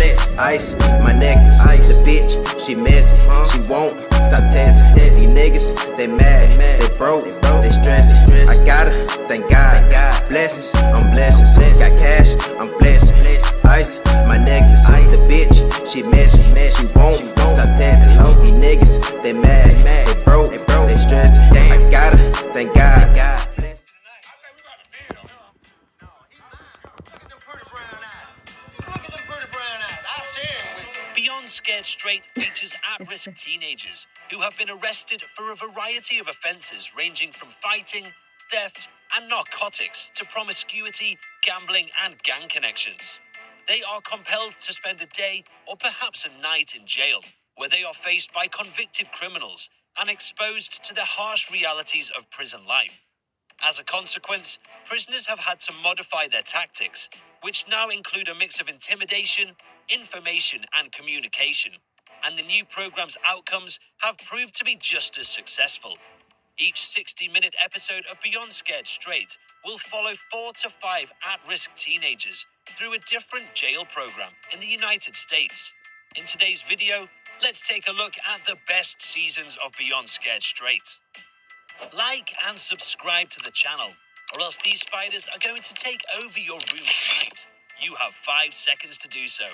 flex. Ice, my necklace. Ice. The bitch, she messy. She won't stop texting. These niggas, they mad, they broke, they stressing. I got her, thank God. Blessings, I'm blessings. Got cash, I'm blessing. Ice, my necklace. The bitch, she messy. She won't stop texting. These niggas, they mad, they broke, they stressing. I got her, thank God. Beyond Scared Straight features at-risk teenagers who have been arrested for a variety of offences ranging from fighting, theft and narcotics to promiscuity, gambling and gang connections. They are compelled to spend a day or perhaps a night in jail, where they are faced by convicted criminals and exposed to the harsh realities of prison life. As a consequence, prisoners have had to modify their tactics, which now include a mix of intimidation, information and communication. And the new program's outcomes have proved to be just as successful. Each 60-minute episode of Beyond Scared Straight will follow 4 to 5 at-risk teenagers through a different jail program in the United States. In today's video, let's take a look at the best seasons of Beyond Scared Straight. Like and subscribe to the channel, or else these spiders are going to take over your room tonight. You have 5 seconds to do so.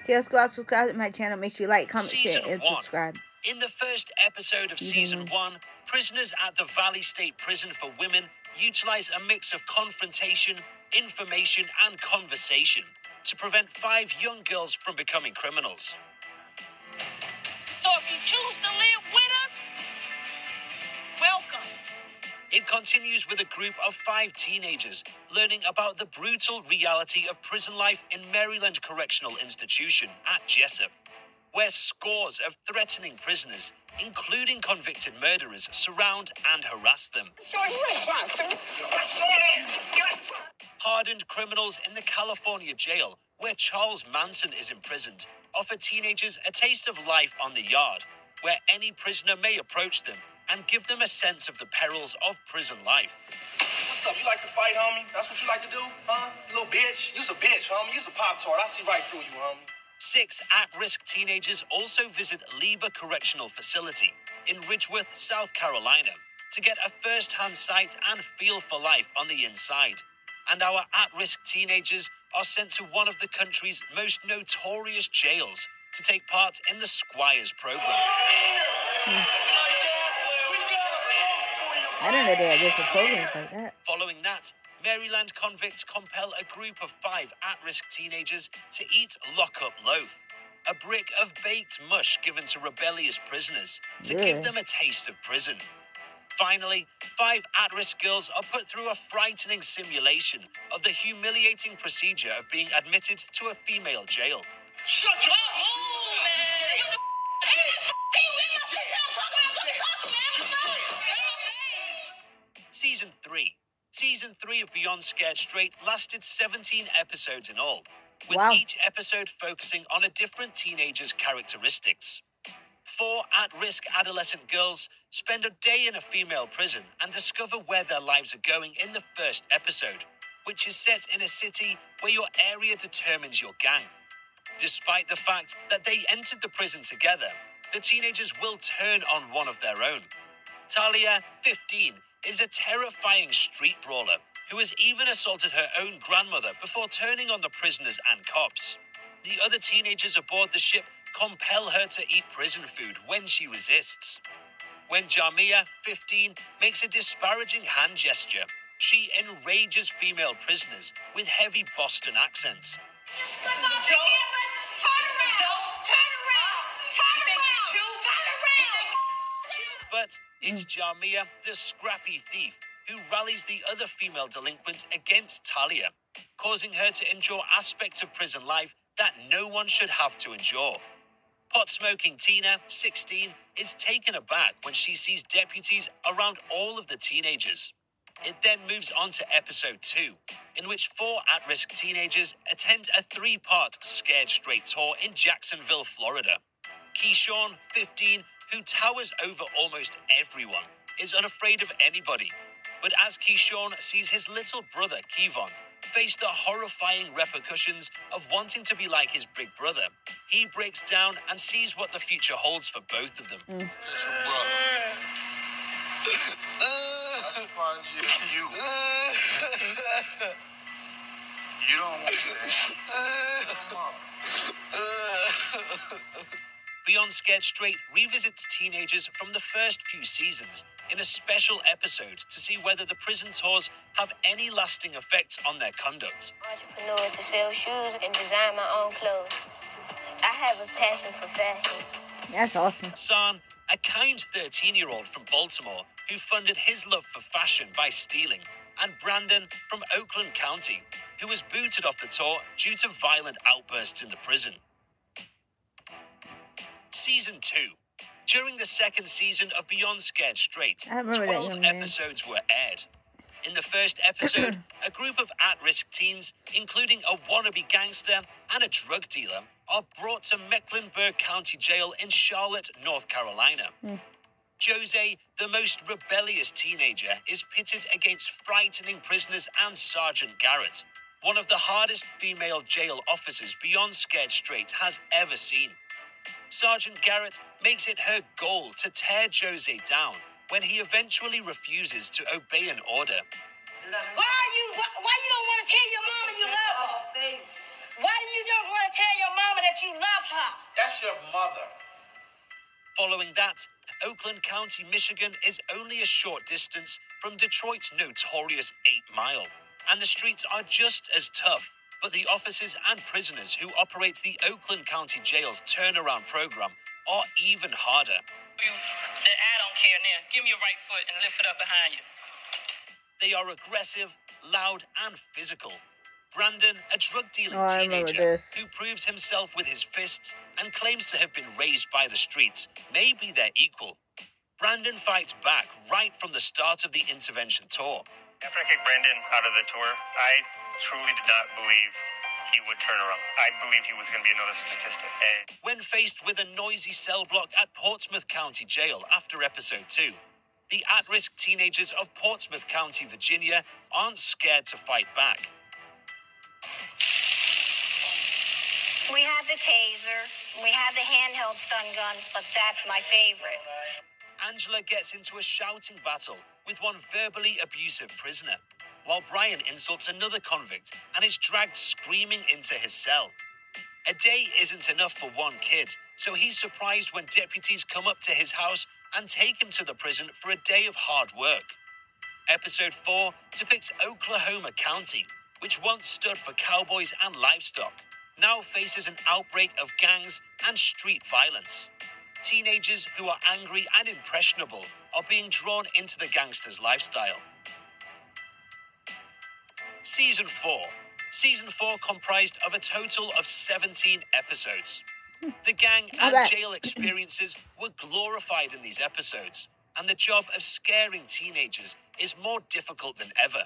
Just go out, subscribe to my channel. Make sure you like, comment, share, and subscribe. In the first episode of Season 1, prisoners at the Valley State Prison for Women utilize a mix of confrontation, information, and conversation to prevent 5 young girls from becoming criminals. So if you choose to live with us, welcome. It continues with a group of 5 teenagers learning about the brutal reality of prison life in Maryland Correctional Institution at Jessup, where scores of threatening prisoners, including convicted murderers, surround and harass them. Hardened criminals in the California jail, where Charles Manson is imprisoned, offer teenagers a taste of life on the yard, where any prisoner may approach them and give them a sense of the perils of prison life. What's up? You like to fight, homie? That's what you like to do, huh? You little bitch. You's a bitch, homie. You's a Pop-Tart. I see right through you, homie. 6 at-risk teenagers also visit Liburd Correctional Facility in Ridgeworth, South Carolina, to get a first-hand sight and feel for life on the inside. And our at-risk teenagers are sent to one of the country's most notorious jails to take part in the Squires program. I don't know they had programs like that. Following that, Maryland convicts compel a group of 5 at-risk teenagers to eat lock-up loaf, a brick of baked mush given to rebellious prisoners to give them a taste of prison. Finally, 5 at-risk girls are put through a frightening simulation of the humiliating procedure of being admitted to a female jail. Shut your Season 3. Season 3 of Beyond Scared Straight lasted 17 episodes in all, with each episode focusing on a different teenager's characteristics. 4 at-risk adolescent girls spend a day in a female prison and discover where their lives are going in the first episode, which is set in a city where your area determines your gang. Despite the fact that they entered the prison together, the teenagers will turn on one of their own. Talia, 15, is a terrifying street brawler who has even assaulted her own grandmother before turning on the prisoners and cops. The other teenagers aboard the ship compel her to eat prison food when she resists. When Jamia, 15, makes a disparaging hand gesture, she enrages female prisoners with heavy Boston accents. But it's Jamia, the scrappy thief, who rallies the other female delinquents against Talia, causing her to endure aspects of prison life that no one should have to endure. Pot-smoking Tina, 16, is taken aback when she sees deputies around all of the teenagers. It then moves on to episode 2, in which 4 at-risk teenagers attend a 3-part Scared Straight tour in Jacksonville, Florida. Keyshawn, 15, who towers over almost everyone, is unafraid of anybody. But as Keyshawn sees his little brother, Kevon, Faced the horrifying repercussions of wanting to be like his big brother, he breaks down and sees what the future holds for both of them. That's your brother. That's part of you. You don't want that. Beyond Scared Straight revisits teenagers from the first few seasons in a special episode to see whether the prison tours have any lasting effects on their conduct. Entrepreneur to sell shoes and design my own clothes. I have a passion for fashion. That's awesome. San, a kind 13-year-old from Baltimore who funded his love for fashion by stealing, and Brandon from Oakland County, who was booted off the tour due to violent outbursts in the prison. Season 2. During the second season of Beyond Scared Straight, I remember that 12 young man. episodes were aired. In the first episode, a group of at-risk teens, including a wannabe gangster and a drug dealer, are brought to Mecklenburg County Jail in Charlotte, North Carolina. Jose, the most rebellious teenager, is pitted against frightening prisoners and Sergeant Garrett, one of the hardest female jail officers Beyond Scared Straight has ever seen. Sergeant Garrett makes it her goal to tear Jose down when he eventually refuses to obey an order. Why you don't want to tell your mama you love her? Why do you don't want to tell your mama that you love her? That's your mother. Following that, Oakland County, Michigan is only a short distance from Detroit's notorious 8 Mile, and the streets are just as tough, but the officers and prisoners who operate the Oakland County Jail's turnaround program are even harder. I don't care now. Give me your right foot and lift it up behind you. They are aggressive, loud, and physical. Brandon, a drug-dealing I remember teenager this. who proves himself with his fists and claims to have been raised by the streets, may be their equal. Brandon fights back right from the start of the intervention tour. After I kicked Brandon out of the tour, I truly did not believe he would turn around. I believed he was going to be another statistic. And When faced with a noisy cell block at Portsmouth County Jail after episode 2, the at-risk teenagers of Portsmouth County, Virginia, aren't scared to fight back. We have the taser, we have the handheld stun gun, but that's my favorite. Angela gets into a shouting battle with one verbally abusive prisoner, while Brian insults another convict and is dragged screaming into his cell. A day isn't enough for one kid, so he's surprised when deputies come up to his house and take him to the prison for a day of hard work. Episode 4 depicts Oklahoma County, which once stood for cowboys and livestock, now faces an outbreak of gangs and street violence. Teenagers who are angry and impressionable are being drawn into the gangsters' lifestyle. Season 4. Season 4 comprised of a total of 17 episodes. The gang and jail experiences were glorified in these episodes, and the job of scaring teenagers is more difficult than ever.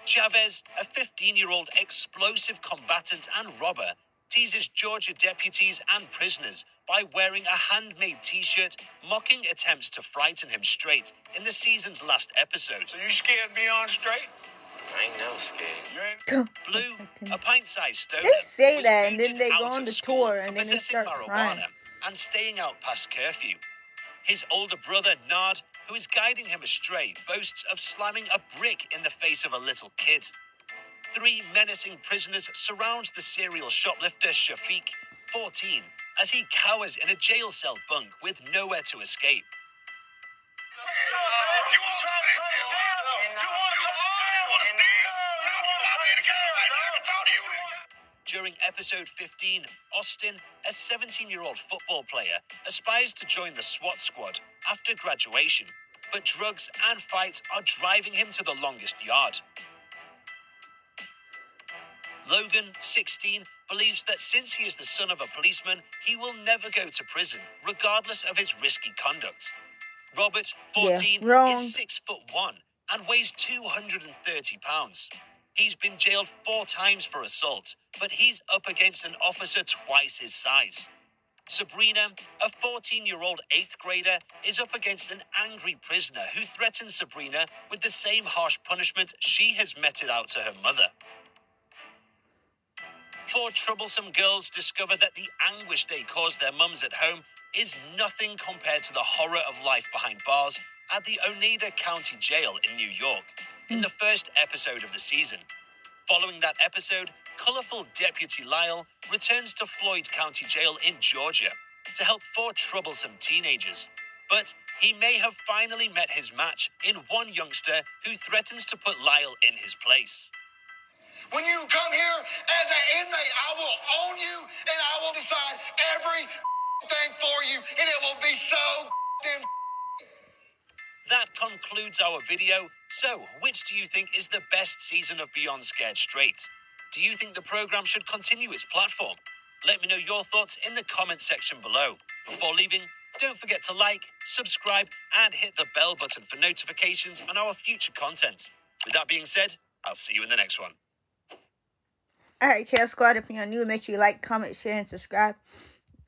Chavez, a 15-year-old explosive combatant and robber, teases Georgia deputies and prisoners by wearing a handmade t-shirt mocking attempts to frighten him straight in the season's last episode. So you scared Beyond Straight? I ain't never scared. You ain't. Blue, a pint-sized stoner, They say was that, and then booted they go out on of the school tour, for and then they possessing start marijuana crying. and staying out past curfew. His older brother, Nard, who is guiding him astray, boasts of slamming a brick in the face of a little kid. 3 menacing prisoners surround the serial shoplifter Shafiq, 14, as he cowers in a jail cell bunk with nowhere to escape. You want to come to jail? You want to come to jail? You want to steal? You want to come to jail? I can talk to you. During episode 15, Austin, a 17-year-old football player, aspires to join the SWAT squad after graduation, but drugs and fights are driving him to the longest yard. Logan, 16, believes that since he is the son of a policeman, he will never go to prison, regardless of his risky conduct. Robert, 14, wrong. is 6'1" and weighs 230 pounds. He's been jailed 4 times for assault, but he's up against an officer twice his size. Sabrina, a 14-year-old 8th grader, is up against an angry prisoner who threatens Sabrina with the same harsh punishment she has meted out to her mother. four troublesome girls discover that the anguish they cause their mums at home is nothing compared to the horror of life behind bars at the Oneida County Jail in New York in the first episode of the season. Following that episode, colorful Deputy Lyle returns to Floyd County Jail in Georgia to help four troublesome teenagers. But he may have finally met his match in one youngster who threatens to put Lyle in his place. When you come here as an inmate, I will own you and I will decide everything for you, and it will be so damn. That concludes our video. So, which do you think is the best season of Beyond Scared Straight? Do you think the program should continue its platform? Let me know your thoughts in the comments section below. Before leaving, don't forget to like, subscribe, and hit the bell button for notifications on our future content. With that being said, I'll see you in the next one. Alright, Chaos Squad, if you're new, make sure you like, comment, share, and subscribe.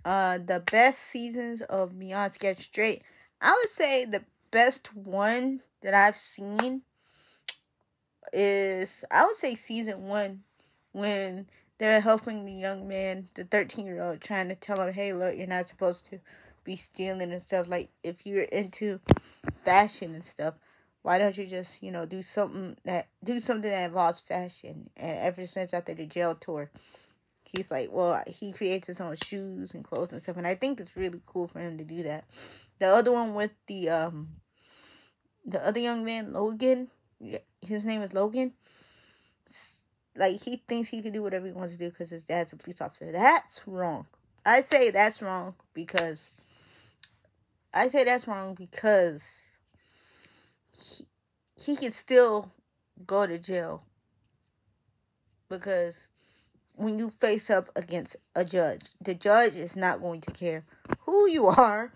The best seasons of Beyond Scared Straight, I would say the best one that I've seen is, I would say season 1, when they're helping the young man, the 13-year-old, trying to tell him, hey, look, you're not supposed to be stealing and stuff. Like, if you're into fashion and stuff, why don't you just, you know, do something that involves fashion? And ever since after the jail tour, he's like, well, he creates his own shoes and clothes and stuff, and I think it's really cool for him to do that. The other one with the other young man, Logan, his name is Logan. Like, he thinks he can do whatever he wants to do because his dad's a police officer. That's wrong. I say that's wrong because he can still go to jail. Because when you face up against a judge, the judge is not going to care who you are.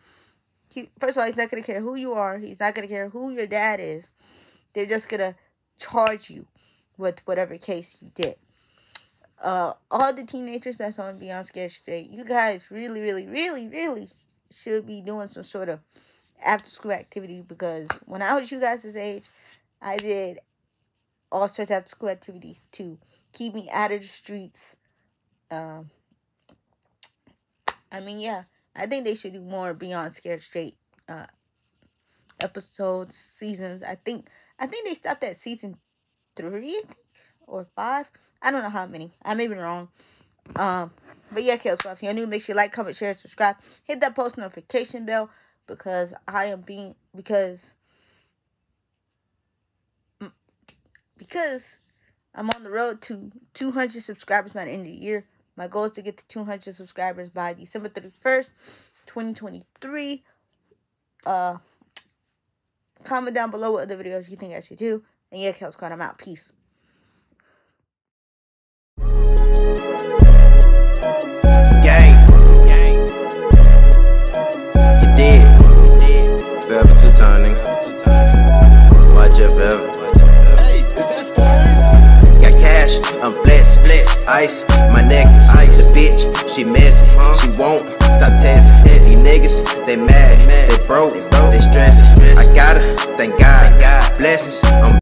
First of all, he's not going to care who you are. He's not going to care who your dad is. They're just going to charge you with whatever case you did. All the teenagers that's on Beyond Scared Straight, you guys really, really, really, really should be doing some sort of after-school activity, because when I was you guys' age, I did all sorts of after-school activities to keep me out of the streets. I think they should do more Beyond Scared Straight episodes, seasons. I think they stopped at season 3, or 5. I don't know how many. I may be wrong. But yeah, Chaos Squad, if you're new, make sure you like, comment, share, subscribe. Hit that post notification bell, because I'm on the road to 200 subscribers by the end of the year. My goal is to get to 200 subscribers by December 31st, 2023. Comment down below what other videos you think I should do. And yeah, Chaos Squad, I'm out. Peace. Gang. You did. Forever 2 times, nigga. Watch it forever. Hey, is that fun? Got cash, I'm flex, ice, my necklace. The bitch, she messy, she won't stop texting. These niggas, they mad, they broke, they stressing. I gotta thank God, blessings. I'm